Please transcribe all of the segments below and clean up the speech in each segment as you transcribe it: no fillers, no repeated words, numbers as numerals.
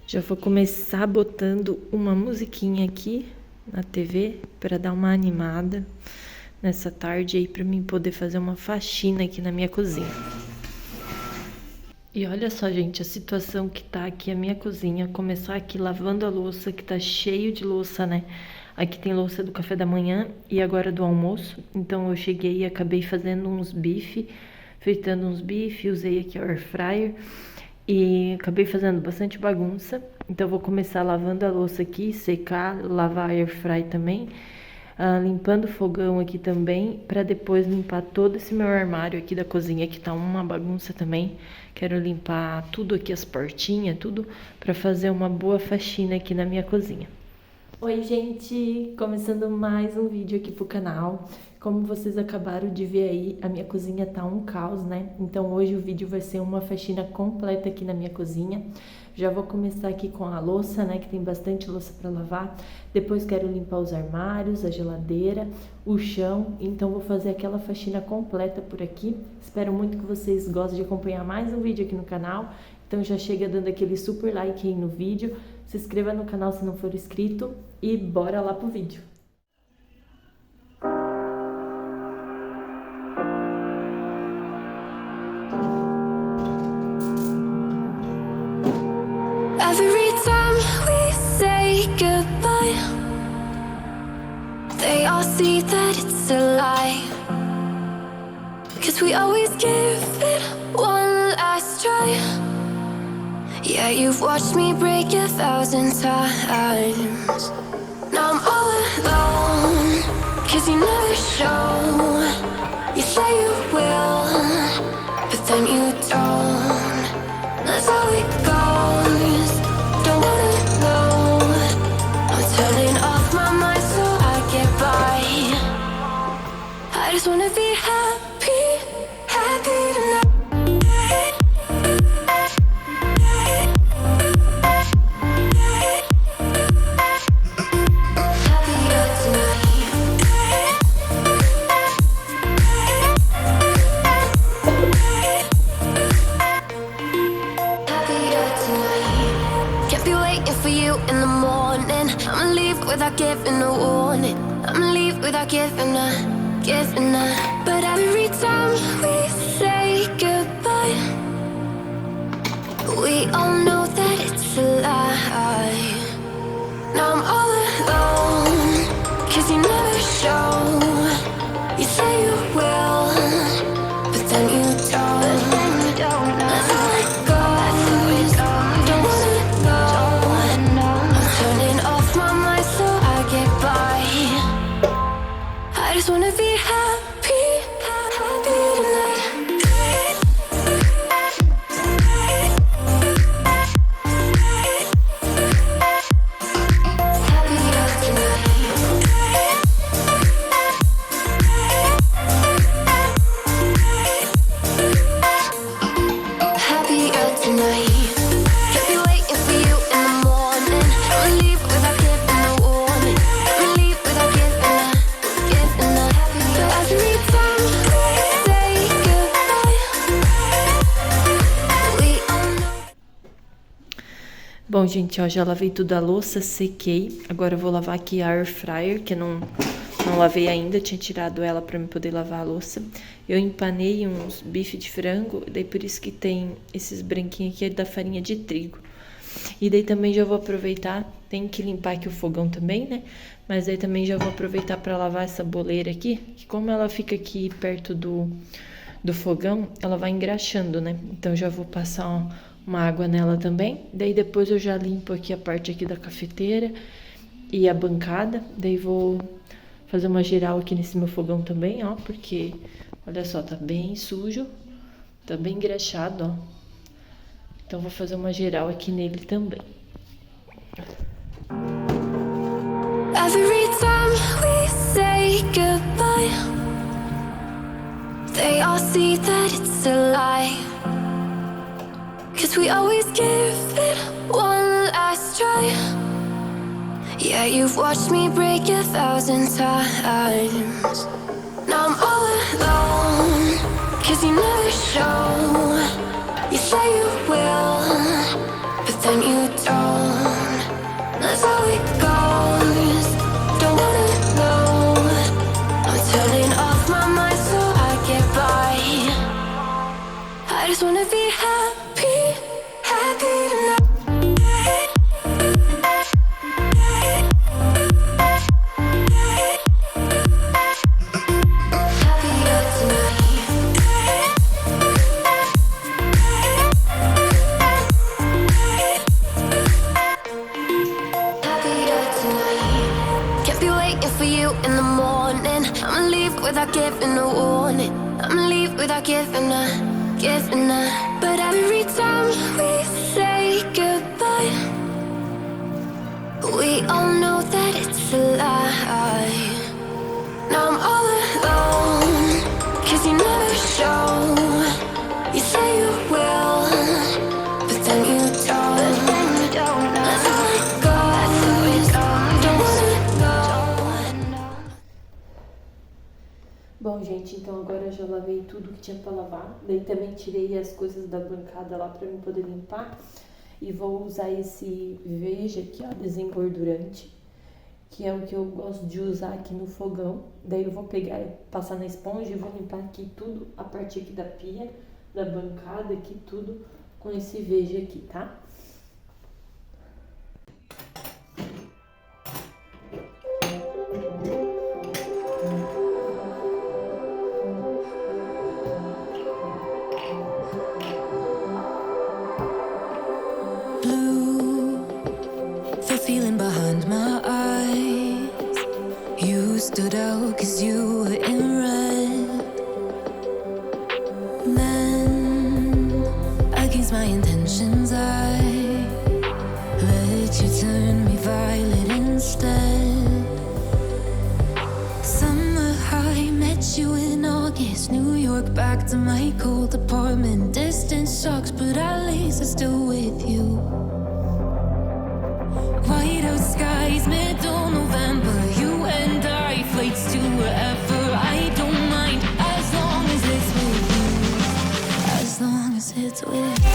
Já vou começar botando uma musiquinha aqui na TV para dar uma animada nessa tarde aí para mim poder fazer uma faxina aqui na minha cozinha. E olha só, gente, a situação que tá aqui a minha cozinha. Começar aqui lavando a louça, que tá cheio de louça, né? Aqui tem louça do café da manhã e agora do almoço. Então eu cheguei e acabei fazendo uns bife, fritando uns bife, usei aqui o air fryer e acabei fazendo bastante bagunça. Então eu vou começar lavando a louça aqui, secar, lavar a air fry também. Limpando o fogão aqui também, para depois limpar todo esse meu armário aqui da cozinha, que tá uma bagunça também. Quero limpar tudo aqui, as portinhas, tudo, para fazer uma boa faxina aqui na minha cozinha. Oi, gente! Começando mais um vídeo aqui pro canal. Como vocês acabaram de ver aí, a minha cozinha tá um caos, né? Então hoje o vídeo vai ser uma faxina completa aqui na minha cozinha. Já vou começar aqui com a louça, né? Que tem bastante louça para lavar. Depois quero limpar os armários, a geladeira, o chão. Então vou fazer aquela faxina completa por aqui. Espero muito que vocês gostem de acompanhar mais um vídeo aqui no canal. Então já chega dando aquele super like aí no vídeo. Se inscreva no canal se não for inscrito. E bora lá pro vídeo. Every time we say goodbye, they all see that it's a lie. 'Cause we always give it one last try. Yeah, you've watched me break 1,000 times. Now I'm all alone, 'cause you never show. You say you will, but then you don't. That's how it goes. Don't wanna know. I'm turning off my mind so I get by. I just wanna be happy, happy tonight. Without giving a warning, I'ma leave without giving a. But every time we say goodbye, we all know that it's a lie. Now I'm all alone, 'cause you never show. You say you will, but then you don't. That's how it goes. Don't wanna know. I'm turning off my mind so I get by. I just wanna be happy, happy tonight. Happier tonight. Happier tonight. Can't be waiting for you in the morning. I'ma leave without giving a warning. I'ma leave without giving a. So every time we say goodbye, we all know. Bom, gente, ó, já lavei tudo a louça, sequei. Agora eu vou lavar aqui a air fryer, que eu não lavei ainda, tinha tirado ela para me poder lavar a louça. Eu empanei uns bife de frango, daí por isso que tem esses branquinhos aqui da farinha de trigo. E daí também já vou aproveitar, tem que limpar aqui o fogão também, né? Mas aí também já vou aproveitar para lavar essa boleira aqui, que como ela fica aqui perto do fogão, ela vai engraxando, né? Então já vou passar uma água nela também. Daí depois eu já limpo aqui a parte aqui da cafeteira e a bancada. Daí vou fazer uma geral aqui nesse meu fogão também, ó, porque olha só, tá bem sujo, tá bem engraxado, ó. Então vou fazer uma geral aqui nele também. Every time we say goodbye, they all see that it's a lie. 'Cause we always give it one last try. Yeah, you've watched me break 1,000 times. Now I'm all alone, 'cause you never show. You say you will, but then you don't. That's how it goes. Don't wanna know. I'm turning off my mind so I get by. I just wanna be happy, happy tonight. Without giving a warning, I'ma leave without giving a. But every time we say goodbye, we all know that it's a lie. Now I'm all alone, 'cause you never show. You say you will, but then you don't. That's how it goes. Don't wanna know. Bom, gente, então agora eu já lavei tudo que tinha pra lavar. Daí também tirei as coisas da bancada lá pra eu poder limpar. E vou usar esse Veja aqui, ó, desengordurante, que é o que eu gosto de usar aqui no fogão. Daí eu vou pegar, passar na esponja e vou limpar aqui tudo, a parte aqui da pia, da bancada, aqui tudo com esse Veja aqui, tá? Feeling behind my eyes, you stood out 'cause you were in red. Then, against my intentions, I let you turn me violet instead. Summer high, met you in August, New York, back to my cold apartment. Distance sucks, but at least I'm still with you. Whiteout skies, middle November. You and I, flights to wherever. I don't mind, as long as it's with you. As long as it's with you.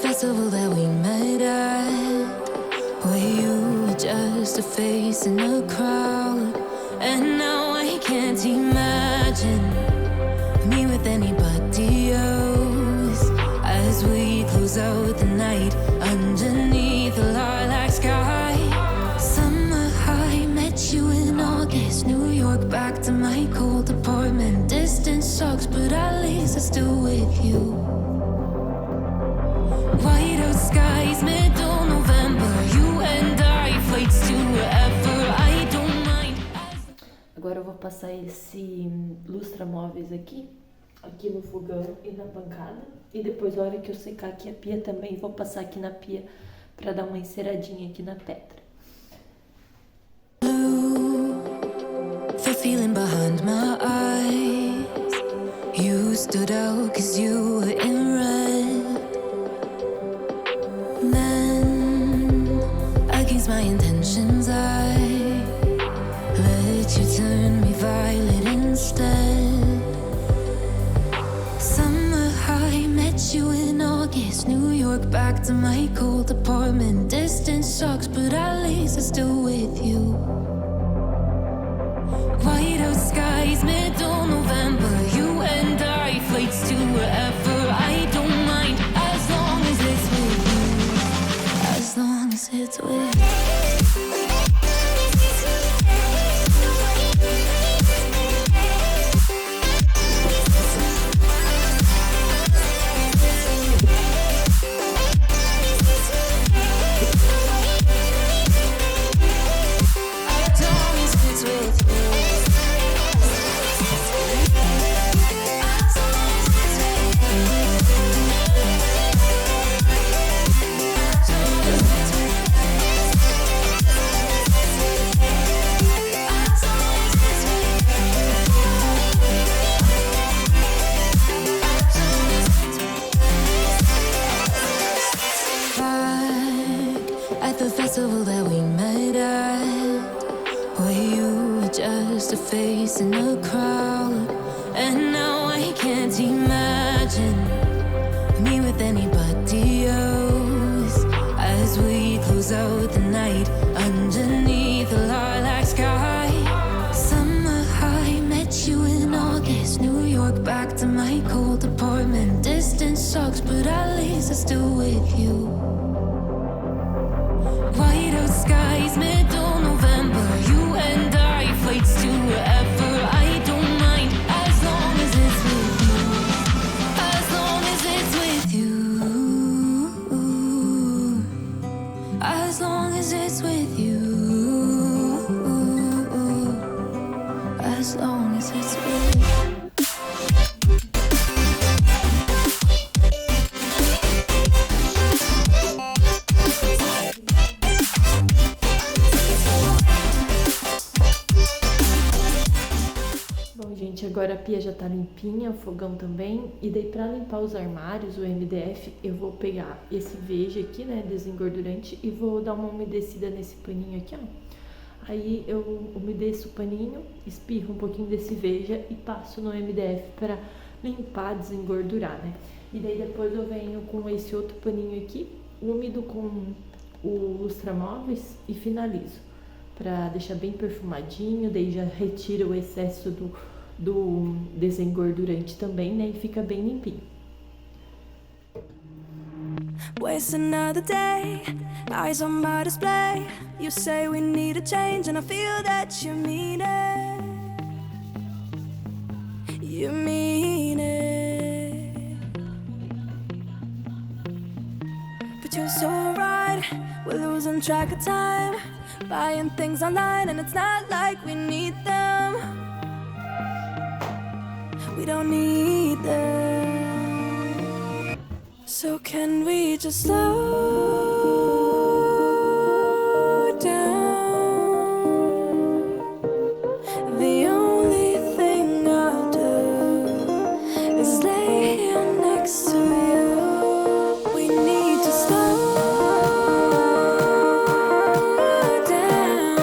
Festival that we met at, where you were just a face in a crowd. And now I can't imagine me with anybody else, as we close out the night underneath the lilac sky. Summer high, met you in August, New York, back to my cold apartment. Distance sucks, but at least I'm still with you. Whiteout skies, middle November. You and I, flights to wherever. I don't mind. Agora eu vou passar esse lustra-móveis aqui no fogão e na bancada. E depois, a hora que eu secar aqui a pia também, vou passar aqui na pia pra dar uma enceradinha aqui na pedra. The feeling behind my eyes, you stood out 'cause you were in red. Then, against my intentions, I let you turn me violet instead. Summer high, met you in August, New York, back to my cold apartment. Distance sucks, but at least I'm still with you. Whiteout skies, middle November. You and I, flights to wherever. I don't mind, as long as it's with you. As long as it's with you. festival that we met at, where you were just a face in a crowd. And now I can't imagine me with anybody else, as we close out the night underneath the lilac sky. Summer high, met you in August, New York, back to my cold apartment. Distance sucks, but at least I'm still with you. White out skies, middle November, you and I, flights to wherever. I don't mind, as long as it's with you. As long as it's with you. As long as it's with you. As long as it's with you. Bom, gente, agora a pia já tá limpinha, o fogão também. E daí pra limpar os armários, o MDF, eu vou pegar esse Veja aqui, né, desengordurante, e vou dar uma umedecida nesse paninho aqui, ó. Aí eu umedeço o paninho, espirro um pouquinho desse Veja e passo no MDF pra limpar, desengordurar, né. E daí depois eu venho com esse outro paninho aqui, úmido com o lustramóveis, e finalizo pra deixar bem perfumadinho. Daí já retira o excesso do desengordurante também, né, e fica bem limpinho. Waste another day, eyes on my display. You say we need a change and I feel that you mean it. You mean it. But you're so right, we're losing track of time, buying things online and it's not like we need them. We don't need them. So can we just slow down? The only thing I'll do is lay here next to you. We need to slow down.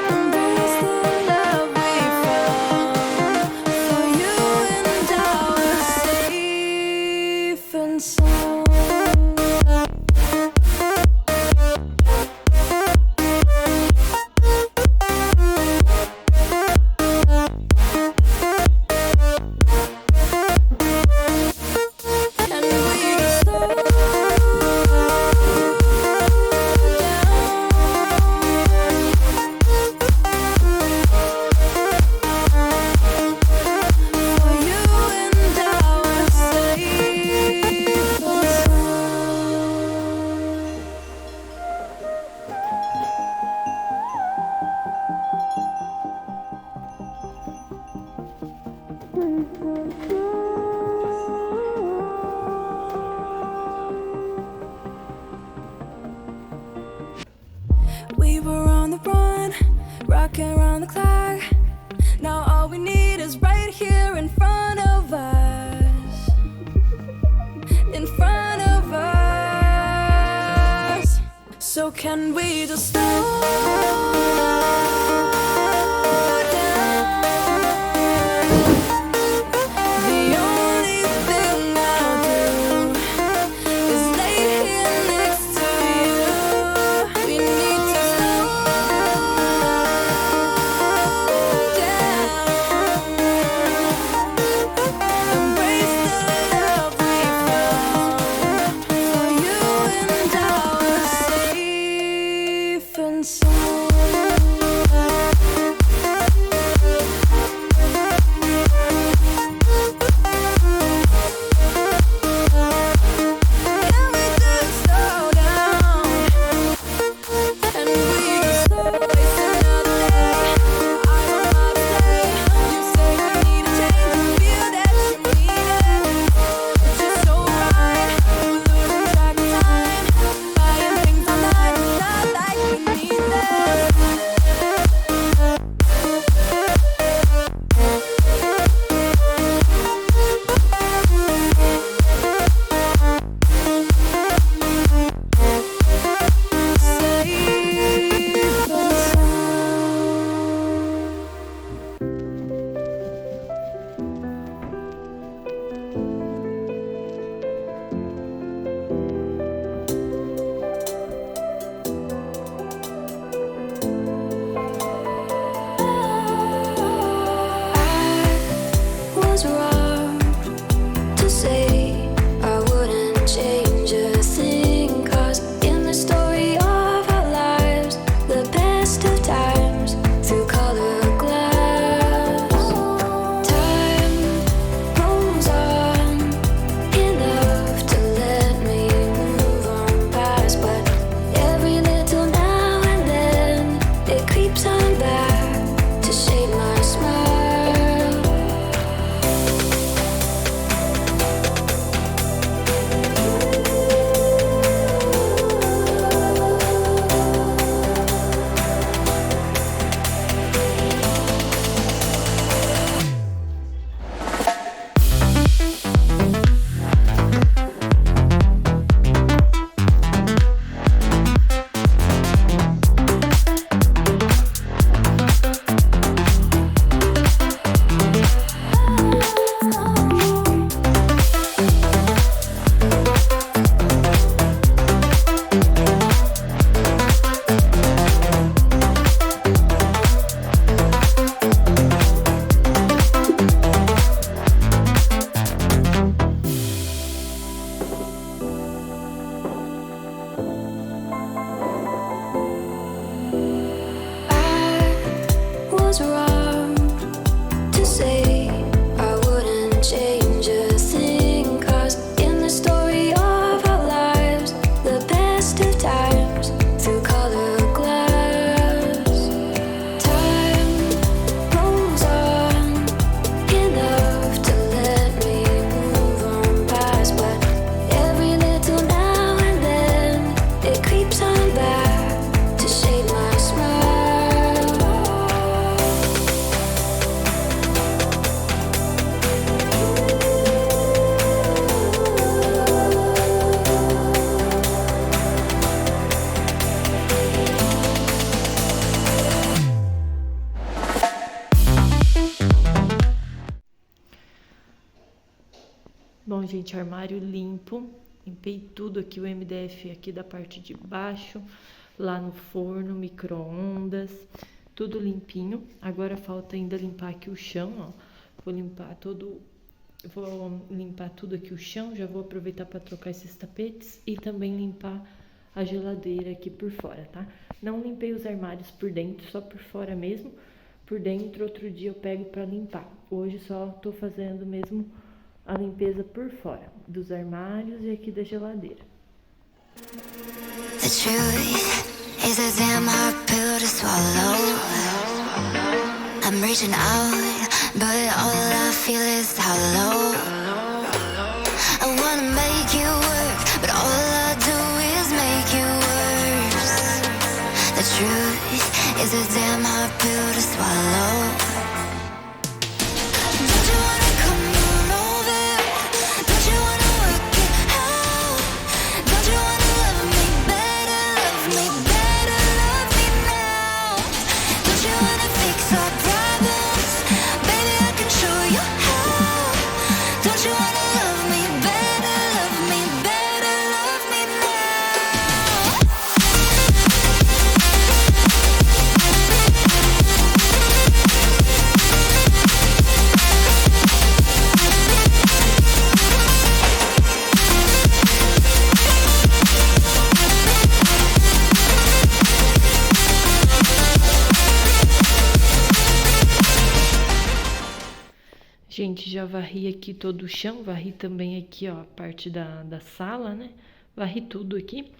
Embrace the love we found. For you and I are safe and sound. And we just slow down. For you and I are safe and sound. We were on the run, rocking around the clock. Now all we need is right here in front of us. In front of us. So can we just slow down? The only thing I'll do is lay here next to you. We need to slow down. Embrace the love we found. For you and I are safe and sound. times through colored glass. Time rolls on, enough to let me move on past, but every little now and then it creeps on back to shade my smile. Bom, gente, armário limpo. Limpei tudo aqui, o MDF aqui da parte de baixo, lá no forno, micro-ondas, tudo limpinho. Agora falta ainda limpar aqui o chão, ó. Vou limpar tudo aqui o chão, já vou aproveitar para trocar esses tapetes e também limpar a geladeira aqui por fora, tá? Não limpei os armários por dentro, só por fora mesmo. Por dentro, outro dia eu pego para limpar. Hoje só tô fazendo mesmo a limpeza por fora, dos armários e aqui da geladeira. The truth is a damn hard pill to swallow. I'm reaching out, but all I feel is hollow. I wanna make you work, but all I do is make you worse. The truth is a damn hard pill to swallow. Don't you wanna come on over? Don't you wanna work it out? Don't you wanna love me better, love me better, love me now? Don't you wanna fix our problems? Baby, I can show you how. Don't you wanna love me better, love me better, love me now? Gente, já varri aqui todo o chão, varri também aqui, ó, a parte da sala, né? Varri tudo aqui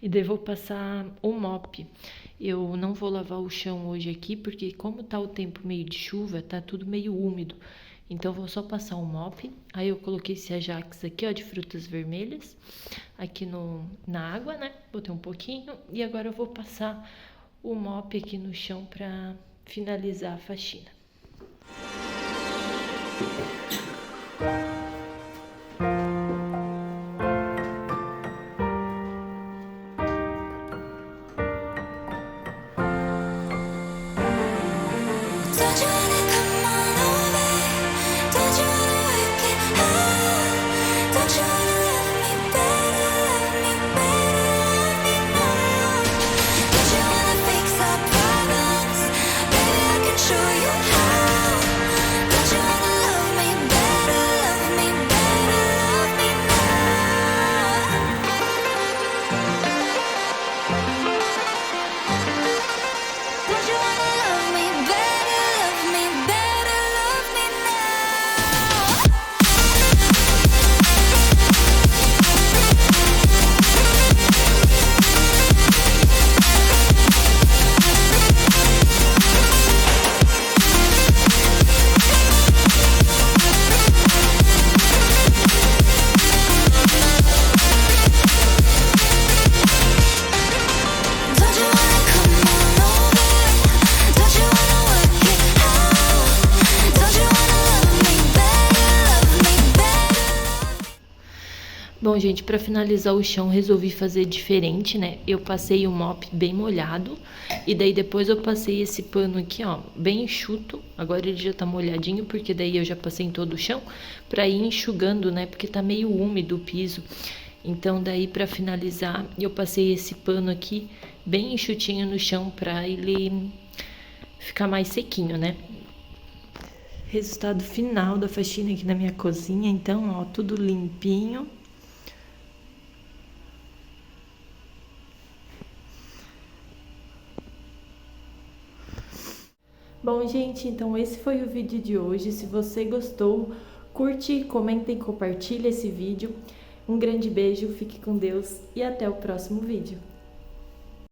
e daí vou passar o mop. Eu não vou lavar o chão hoje aqui, porque como tá o tempo meio de chuva, tá tudo meio úmido. Então, vou só passar o mop. Aí, eu coloquei esse Ajax aqui, ó, de frutas vermelhas, aqui na água, né? Botei um pouquinho e agora eu vou passar o mop aqui no chão pra finalizar a faxina. Don't you wanna come on over? Don't you wanna work it out? Don't you wanna love me better, love me better, love me now? Don't you wanna fix our problems? Baby, I can show you how. Don't you wanna love me better, love me better, love me now? Don't you wanna love me better, love me better, love me now? Don't you wanna come on over? Don't you wanna work it out? Don't you wanna love me better, love me better? Bom, gente, pra finalizar o chão, resolvi fazer diferente, né? Eu passei o mop bem molhado e daí depois eu passei esse pano aqui, ó, bem enxuto. Agora ele já tá molhadinho, porque daí eu já passei em todo o chão pra ir enxugando, né? Porque tá meio úmido o piso. Então, daí pra finalizar, eu passei esse pano aqui bem enxutinho no chão pra ele ficar mais sequinho, né? Resultado final da faxina aqui na minha cozinha. Então, ó, tudo limpinho. Bom, gente, então esse foi o vídeo de hoje. Se você gostou, curte, comenta e compartilha esse vídeo. Um grande beijo, fique com Deus e até o próximo vídeo.